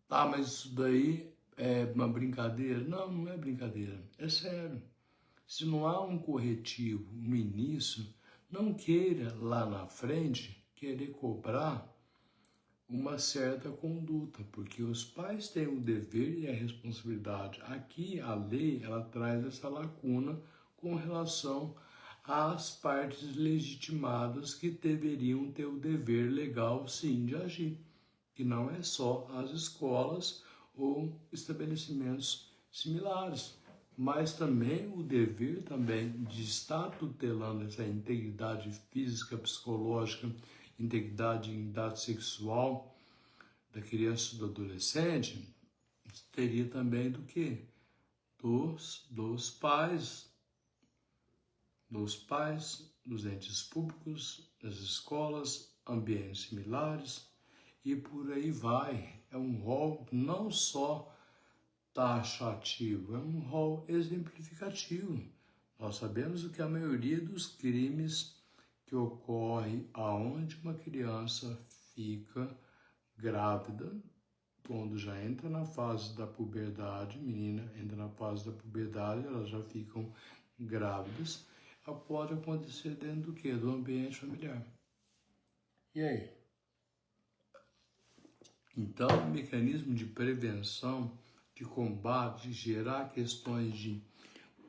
Ah, mas isso daí é uma brincadeira? Não, não é brincadeira, é sério. Se não há um corretivo no início, não queira lá na frente querer cobrar uma certa conduta, porque os pais têm o dever e a responsabilidade. Aqui a lei ela traz essa lacuna com relação às partes legitimadas que deveriam ter o dever legal sim de agir, que não é só as escolas ou estabelecimentos similares, mas também o dever também de estar tutelando essa integridade física, psicológica, integridade sexual da criança e do adolescente, teria também do quê? Dos pais, dos entes públicos, das escolas, ambientes similares e por aí vai. É um rol não só taxativo, é um rol exemplificativo. Nós sabemos que a maioria dos crimes que ocorre aonde uma criança fica grávida, quando já entra na fase da puberdade, menina entra na fase da puberdade, elas já ficam grávidas, pode acontecer dentro do quê? Do ambiente familiar. E aí? Então, o mecanismo de prevenção, de combate, de gerar questões de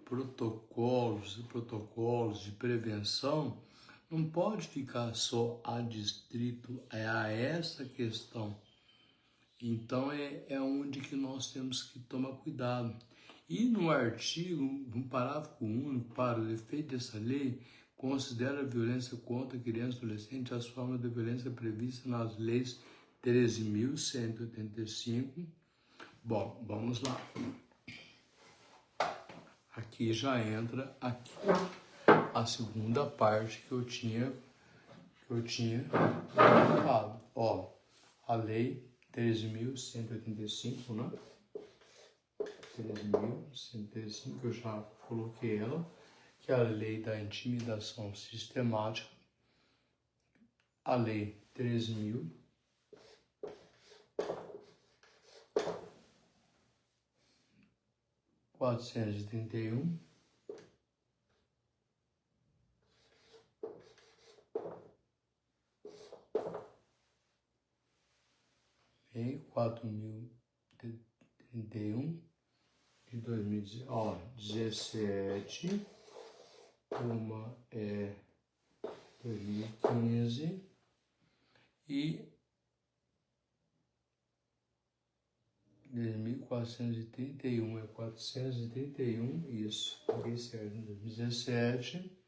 protocolos de prevenção, não pode ficar só adstrito a essa questão. Então é onde que nós temos que tomar cuidado. E no artigo, no parágrafo único, para o efeito dessa lei, considera a violência contra criança e adolescente as formas de violência previstas nas leis 13.185. Bom, vamos lá. Aqui já entra a segunda parte que eu tinha colocado. Ó, a lei 13.185, né? 13.185, eu já coloquei ela, que é a lei da intimidação sistemática. A lei 13.431. Lei 4.031 de 2017, uma é 2015 e 2.431 é 431, isso, peguei certo, em 2017,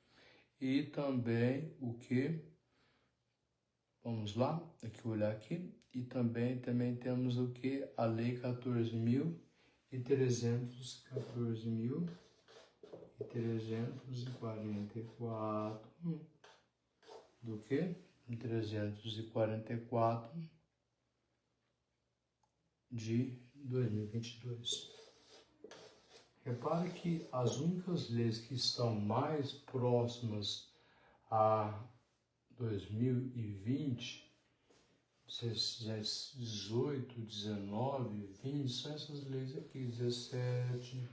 e também o que? Vamos lá, aqui olhar aqui, e também temos o que? A lei 14.344 do que? 344 de 2022. Repare que as únicas leis que estão mais próximas a 2020, 18, 19, 20, são essas leis aqui, 17,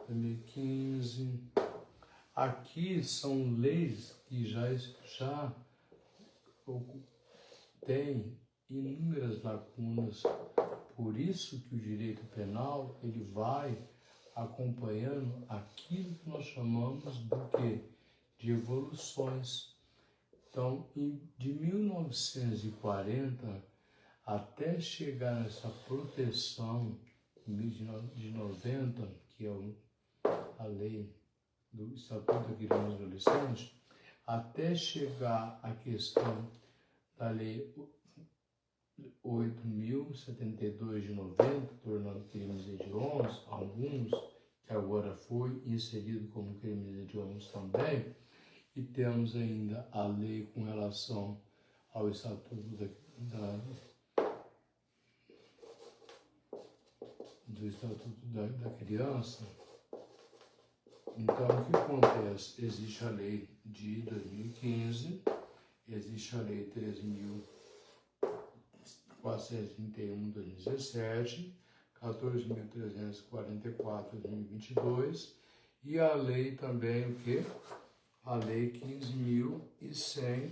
2015. Aqui são leis que já têm inúmeras lacunas. Por isso que o direito penal ele vai acompanhando aquilo que nós chamamos do quê? De evoluções. Então, de 1940 até chegar nessa proteção de 90, que é a lei do Estatuto da Criança e Adolescente, até chegar à questão da lei 8.072 de 90, tornando crimes hediondos, alguns que agora foi inserido como crimes hediondos também, e temos ainda a lei com relação ao Estatuto do Estatuto da Criança, então o que acontece? Existe a lei de 2015, existe a lei 13.431 de 2017, 14.344 de 2022 e a lei também, o quê? A lei 15.100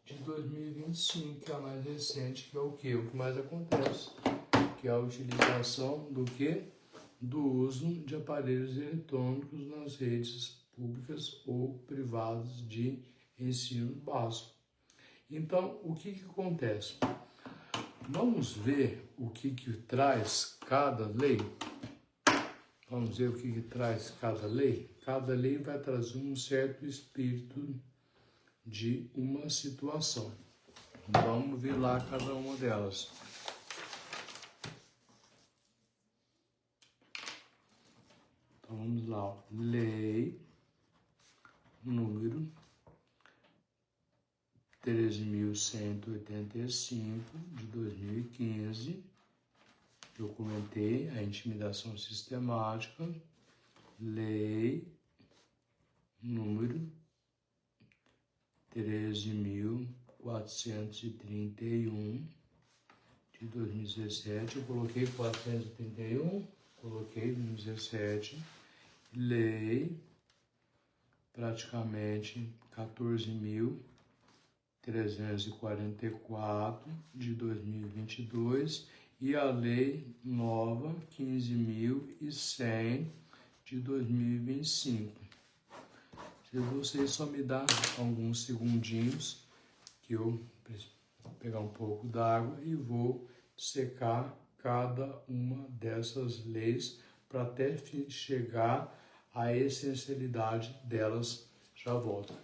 de 2025, que é a mais recente, que é o quê? O que mais acontece? Que é a utilização do quê? Do uso de aparelhos eletrônicos nas redes públicas ou privadas de ensino básico. Então, o que acontece? Vamos ver o que traz cada lei? Vamos ver o que traz cada lei? Cada lei vai trazer um certo espírito de uma situação. Vamos ver lá cada uma delas. Então, vamos lá. Lei número 13.185 de 2015. Eu comentei a intimidação sistemática. Lei número 13.431 de 2017. Eu coloquei 431, coloquei 2017. Lei praticamente 14.344 de 2022 e a lei nova 15.100 de 2025. Se vocês só me dão alguns segundinhos que eu vou pegar um pouco d'água e vou secar cada uma dessas leis para até chegar à essencialidade delas. Já volto.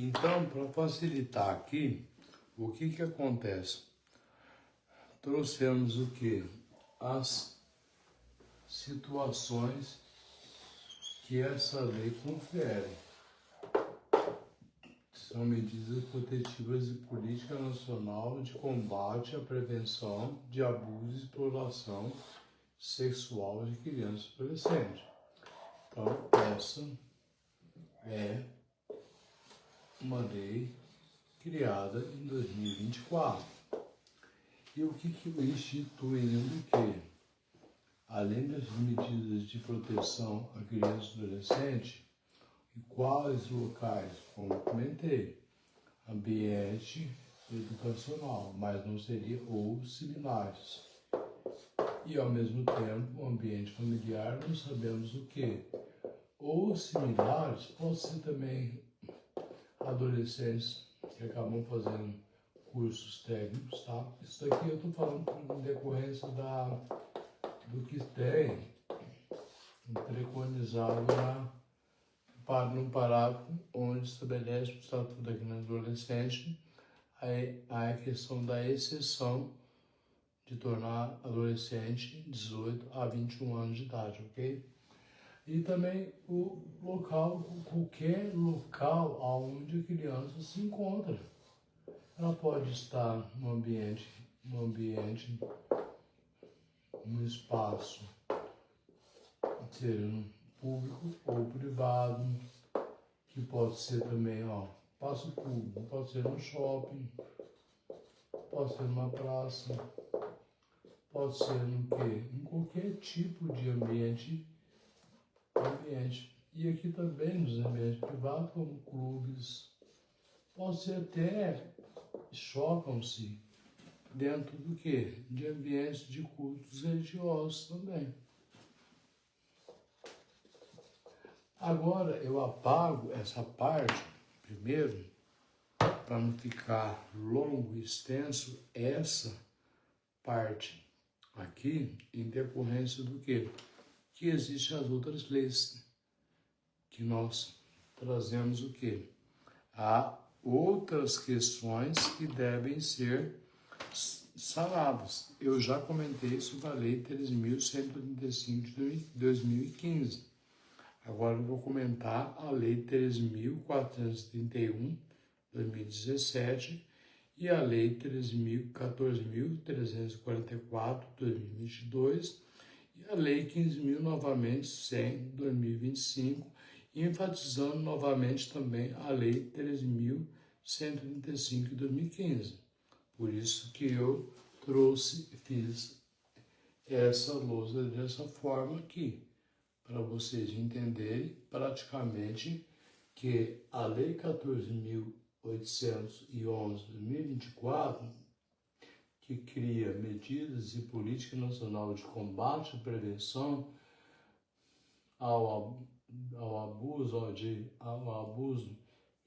Então, para facilitar aqui, o que acontece? Trouxemos o que? As situações que essa lei confere. São medidas protetivas e política nacional de combate à prevenção de abuso e exploração sexual de crianças e adolescentes. Então, essa é uma lei criada em 2024. E o que instituindo o quê? Além das medidas de proteção a crianças e adolescentes, e quais locais? Como comentei, ambiente educacional, mas não seria ou similares. E ao mesmo tempo, o ambiente familiar, não sabemos o que. Ou similares, pode ser também adolescentes que acabam fazendo cursos técnicos, tá? Isso aqui eu estou falando por decorrência do que tem preconizado no parágrafo onde estabelece o Estatuto da Criança e Adolescente a questão da exceção de tornar adolescente 18 a 21 anos de idade, ok? E também o local, qualquer local onde a criança se encontra. Ela pode estar no espaço, seja público ou privado, que pode ser também, espaço público, pode ser no shopping, pode ser numa praça, pode ser no quê? Em qualquer tipo de ambiente. E aqui também nos ambientes privados, como clubes, pode ser até chocam-se dentro do quê? De ambientes de cultos religiosos também. Agora eu apago essa parte primeiro, para não ficar longo e extenso, essa parte aqui, em decorrência do quê? Que existem as outras leis, que nós trazemos o quê? Há outras questões que devem ser sanadas. Eu já comentei sobre a Lei 13.135 de 2015. Agora eu vou comentar a Lei 13.431 de 2017 e a Lei 14.344 de 2022 e a Lei 15.000 novamente 100 de 2025, enfatizando novamente também a Lei 13.135 de 2015. Por isso que eu fiz essa lousa dessa forma aqui, para vocês entenderem praticamente que a Lei 14.811 de 2024, que cria medidas e política nacional de combate e prevenção ao abuso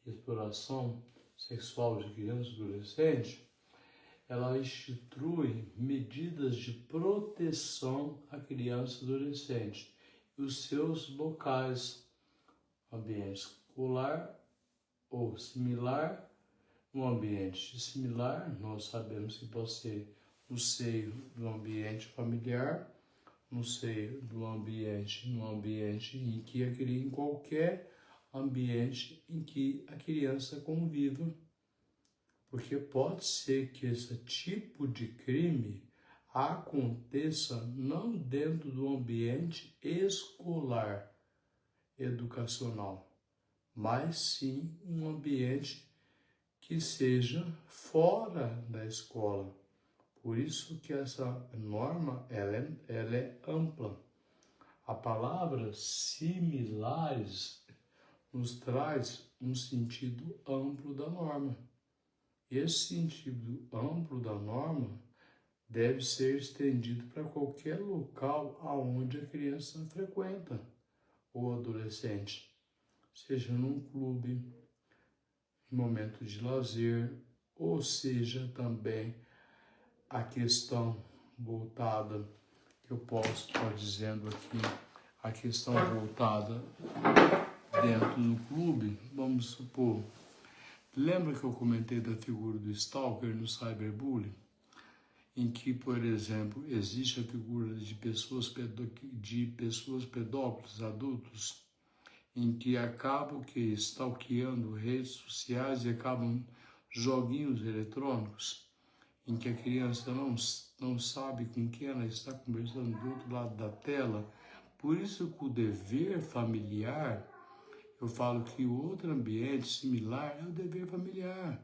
e exploração sexual de crianças e adolescentes, ela institui medidas de proteção a crianças e adolescentes e os seus locais, ambiente escolar ou similar. No ambiente similar, nós sabemos que pode ser no seio do ambiente familiar, no seio do ambiente, no ambiente em que em qualquer ambiente em que a criança conviva, porque pode ser que esse tipo de crime aconteça não dentro do ambiente escolar, educacional, mas sim um ambiente que seja fora da escola. Por isso que essa norma ela é ampla. A palavra similares nos traz um sentido amplo da norma. Esse sentido amplo da norma deve ser estendido para qualquer local aonde a criança frequenta ou adolescente, seja num clube, em momento de lazer, ou seja também a questão voltada, que eu posso estar dizendo aqui, a questão voltada dentro do clube, vamos supor, Lembra que eu comentei da figura do stalker no cyberbullying? Em que, por exemplo, existe a figura de pessoas pedófilos adultos, em que acabam stalkeando redes sociais e acabam joguinhos eletrônicos, em que a criança não sabe com quem ela está conversando do outro lado da tela. Por isso que o dever familiar, eu falo que o outro ambiente similar é o dever familiar.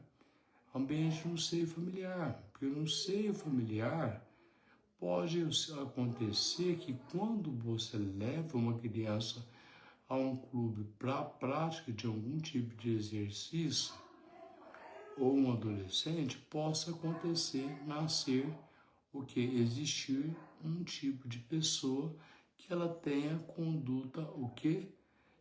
Ambiente no seio familiar, porque no seio familiar pode acontecer que quando você leva uma criança a um clube para a prática de algum tipo de exercício, ou um adolescente, possa nascer existir um tipo de pessoa que ela tenha conduta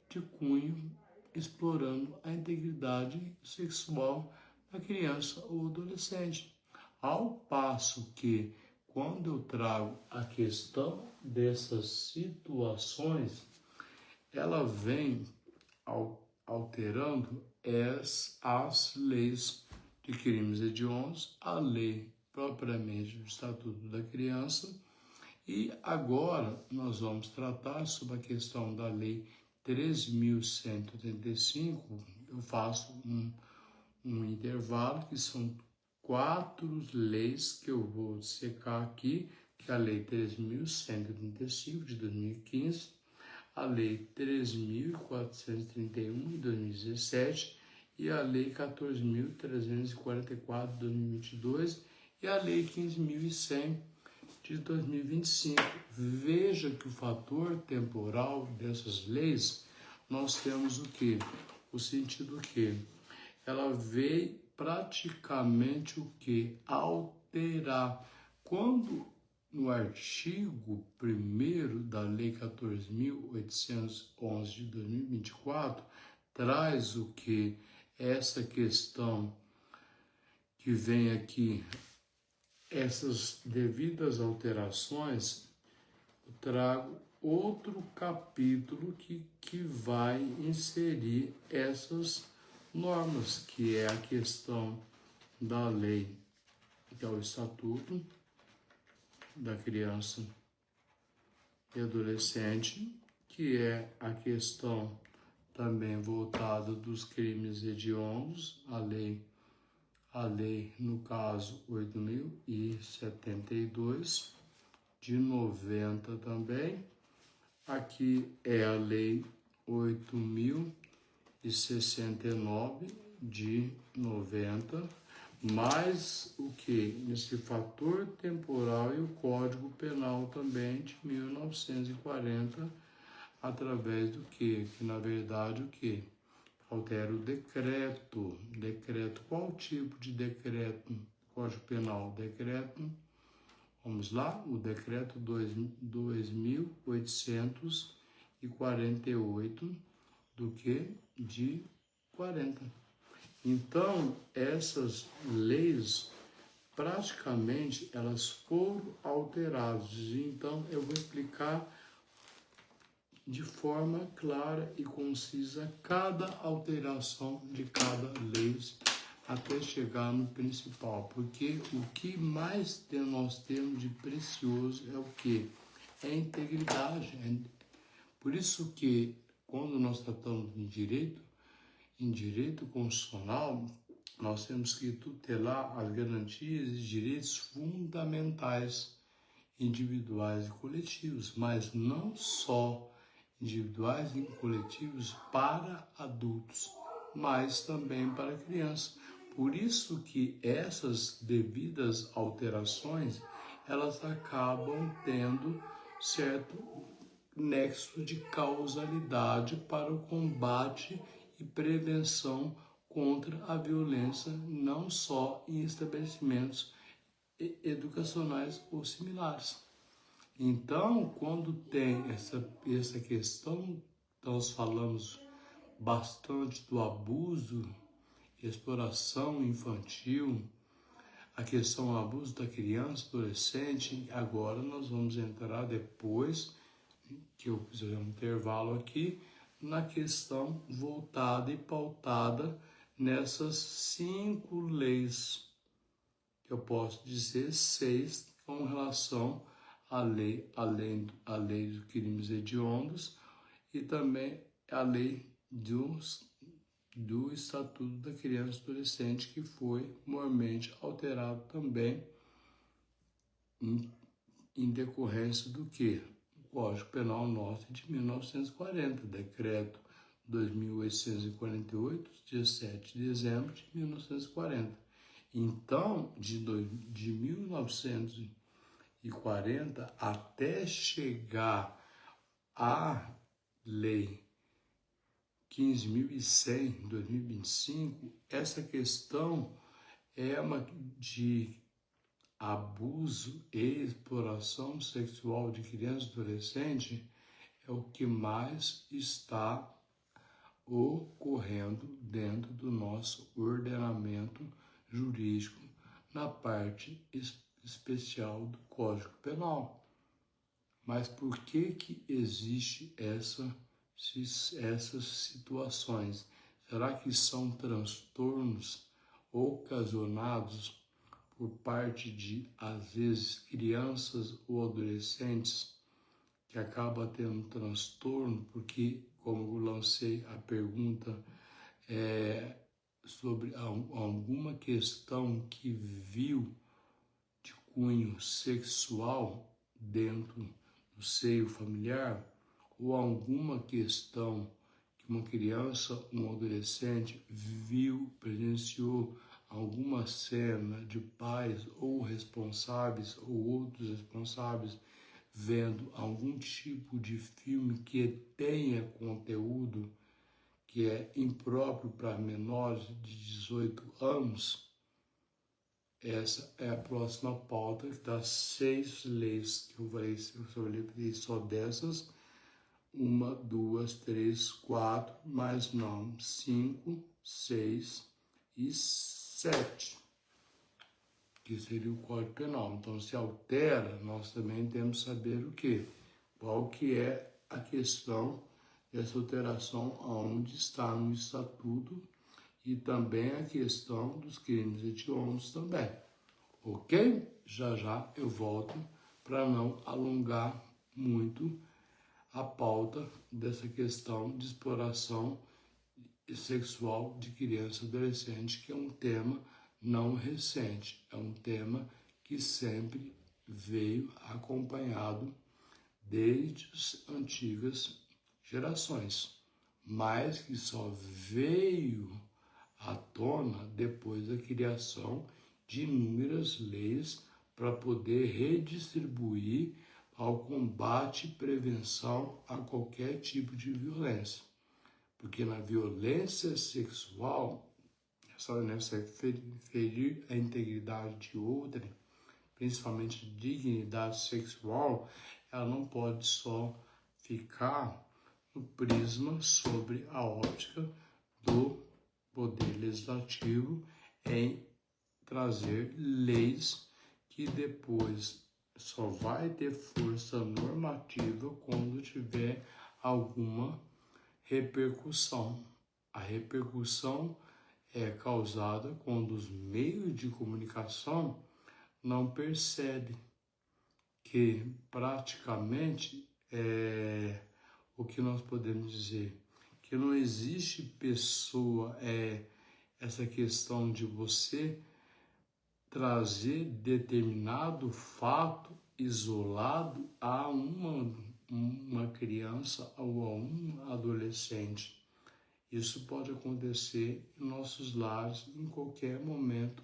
de cunho explorando a integridade sexual da criança ou adolescente. Ao passo que, quando eu trago a questão dessas situações, ela vem alterando as leis de crimes hediondos, a lei propriamente do Estatuto da Criança, e agora nós vamos tratar sobre a questão da Lei 13.185. Eu faço um intervalo, que são 4 leis que eu vou secar aqui, que é a Lei 13.135 de 2015, a Lei 13.431 de 2017 e a Lei 14.344 de 2022 e a Lei 15.100 de 2025. Veja que o fator temporal dessas leis, nós temos o quê? O sentido que ela veio praticamente o quê? Alterar. Quando no artigo 1º da Lei 14.811 de 2024, traz o que? Essa questão que vem aqui, essas devidas alterações, eu trago outro capítulo que vai inserir essas normas, que é a questão da lei, que é o Estatuto da Criança e Adolescente, que é a questão também voltada dos crimes hediondos, a lei, no caso, 8.072, de 90 também. Aqui é a lei 8.069, de 90, mais o que? Esse fator temporal e o Código Penal também de 1940, através do que? Que na verdade o que? Altera o decreto. Decreto, qual tipo de decreto? Código Penal, decreto, vamos lá, o decreto 2.848 do que? De 40. Então, essas leis, praticamente, elas foram alteradas. Então, eu vou explicar de forma clara e concisa cada alteração de cada lei até chegar no principal, porque o que mais nós temos de precioso é o que? É a integridade. Por isso que, quando nós tratamos em direito constitucional, nós temos que tutelar as garantias e direitos fundamentais, individuais e coletivos, mas não só individuais e coletivos para adultos, mas também para crianças. Por isso que essas devidas alterações, elas acabam tendo certo nexo de causalidade para o combate e prevenção contra a violência, não só em estabelecimentos educacionais ou similares. Então, quando tem essa questão, nós falamos bastante do abuso, exploração infantil, a questão do abuso da criança, adolescente. Agora nós vamos entrar, depois que eu fizer um intervalo aqui, na questão voltada e pautada nessas 5 leis, que eu posso dizer 6 com relação à lei, a lei dos crimes hediondos e também a lei do Estatuto da Criança e Adolescente, que foi mormente alterado também em decorrência do que? O Código Penal nosso de 1940, decreto 2.848, dia 7 de dezembro de 1940. Então, de 1940 até chegar à lei 15.100, 2025, essa questão é uma de abuso e exploração sexual de criança e adolescente, é o que mais está ocorrendo dentro do nosso ordenamento jurídico na parte especial do Código Penal. Mas por que existe essas situações? Será que são transtornos ocasionados por parte de, às vezes, crianças ou adolescentes que acabam tendo transtorno porque, como eu lancei a pergunta, sobre alguma questão que viu de cunho sexual dentro do seio familiar, ou alguma questão que uma criança, um adolescente viu, presenciou alguma cena de pais ou responsáveis ou outros responsáveis vendo algum tipo de filme que tenha conteúdo que é impróprio para menores de 18 anos, essa é a próxima pauta das 6 leis que eu falei, só dessas, 1, 2, 3, 4, mas não, 5, 6 e 7, que seria o Código Penal. Então, se altera, nós também temos que saber o quê? Qual que é a questão dessa alteração, aonde está no Estatuto, e também a questão dos crimes hediondos também. Ok? Já eu volto para não alongar muito a pauta dessa questão de exploração sexual de criança e adolescente, que é um tema não recente, é um tema que sempre veio acompanhado desde as antigas gerações, mas que só veio à tona depois da criação de inúmeras leis para poder redistribuir ao combate e prevenção a qualquer tipo de violência. Porque na violência sexual, nessa ferir a integridade de outrem, principalmente a dignidade sexual, ela não pode só ficar no prisma sobre a ótica do Poder Legislativo em trazer leis que depois só vai ter força normativa quando tiver alguma repercussão. A repercussão é causada quando os meios de comunicação não percebem que praticamente o que nós podemos dizer, que não existe pessoa, essa questão de você trazer determinado fato isolado a uma criança ou a um adolescente. Isso pode acontecer em nossos lares em qualquer momento,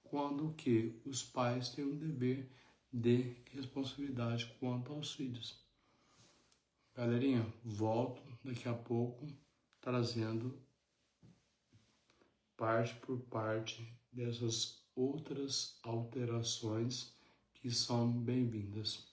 quando que os pais têm um dever de responsabilidade quanto aos filhos. Galerinha, volto daqui a pouco trazendo parte por parte dessas outras alterações que são bem-vindas.